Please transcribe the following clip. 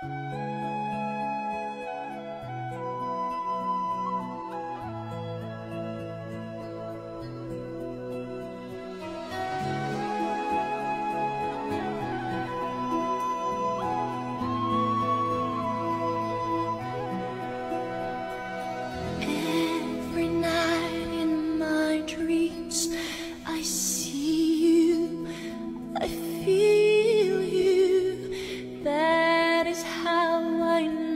Every night in my dreams, I see you, I feel you. That is how I know